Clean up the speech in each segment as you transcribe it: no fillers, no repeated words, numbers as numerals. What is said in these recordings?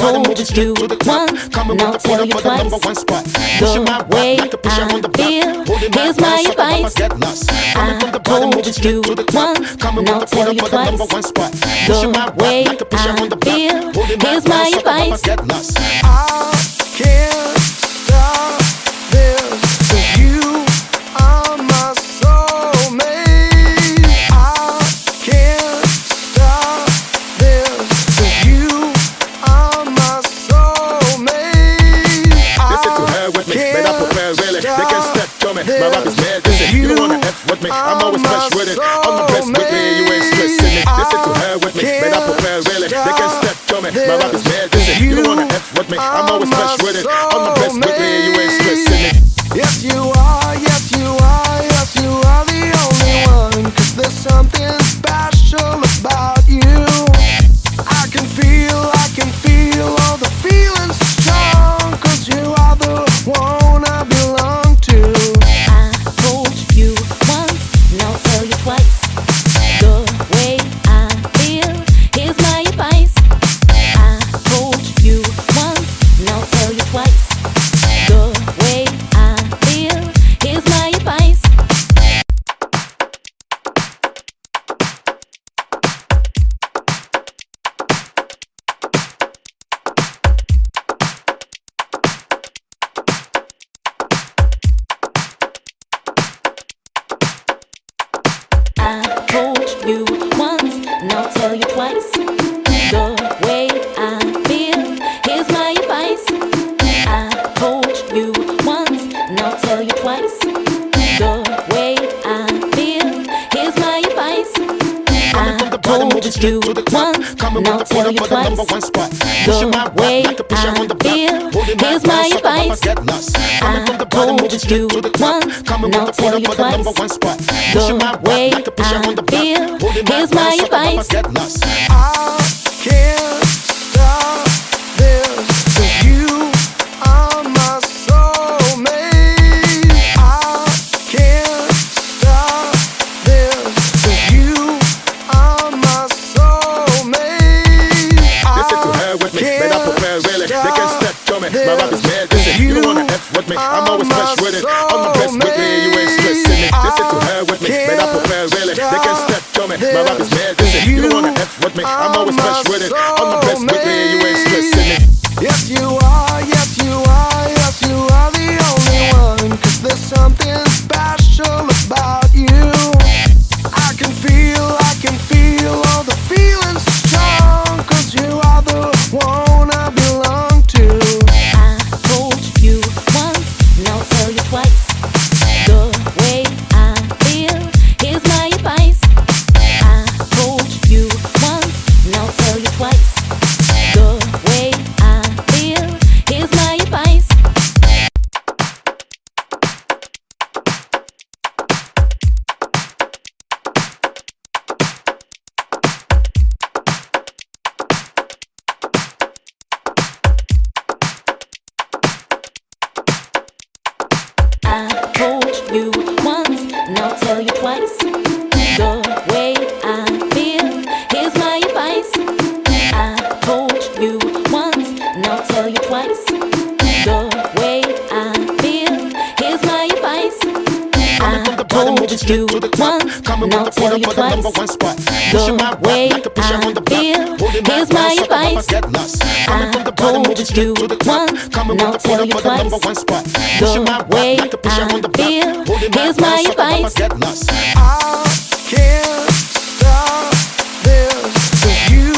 told you once, and I'll tell you twice. The way I feel, here's my advice. I told you once, and I'll tell you twice. The way I feel, here's my advice. I can't stop this, 'cause you are my soulmate. I can't stop this, 'cause you are my soulmate. Listen to her with me, man, I prepare really. They can step to me, my rap is mad, listen. You don't wanna F with me, I'm always fresh with it. On the best with me, you ain't stressing me. Listen to her with me, man, I prepare really. They can step to me, my rap is mad, listen. You don't wanna F with me, I'm always fresh with it. On the best with me, you ain't stressing me. Yes you are, yes you are, yes you are the only one. 'Cause there's something special about you. I can feel all the feelings strong. 'Cause you are the one I belong to. I told you once, and I'll tell you twice. The way I feel, here's my advice. I told you once, and I'll tell you twice. The way I feel, here's my advice. I told you once, and I'll tell you twice. The way I feel, here's my advice. I told you once, and I'll tell you twice. The way I feel, here's my advice. I told you once, and I'll tell you twice. The way I feel, here's my advice. I told you once, and I'll tell you twice. The way I feel, here's my advice. I can't stop this, 'cause you are my soulmate. I can't stop this, 'cause you are my soulmate. Listen to her with me, man, I prepare really. They can step to me, my rap is mad, listen. You don't wanna F with me, I'm always fresh with it. On the best with me, you ain't stressing me. Listen to her with me, man, I prepare really. They can step to me, my rap is mad, listen. You don't wanna F with me, I'm always fresh with it. On the best with me, you ain't stressing me. Yes you are, yes you are, yes you are the only one. 'Cause there's something special about you. I can feel all the feelings strong. 'Cause you are the one I belong to. I told you once, and I'll tell you twice. The way I feel, here's my advice. I told you once, and I'll tell you twice. The way I feel, here's my advice. I told you once, and I'll tell you twice. The way I feel, here's my advice. I told you once, and I'll tell you twice. The way I feel, here's my advice. I told you once, and I'll tell you twice. The way I feel, here's my advice. I told you once, and I'll tell you twice. The way I feel, here's my advice. I can't stop this, 'cause you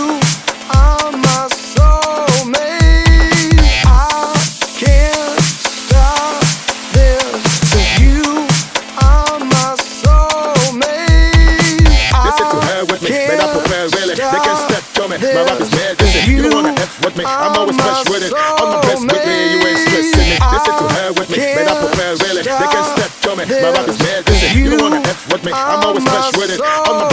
are my soulmate. I can't stop this, 'cause you are my soulmate. Listen to her with me, man, I prepare really. They can step to me, my rap is mad, listen. You don't wanna F with me, I'm always fresh with it. On the best with me, you ain't stressing me. Listen to her with me, man, I prepare really. They can step to me, my rap is mad, listen. You don't wanna F with me, I'm always fresh with it. On the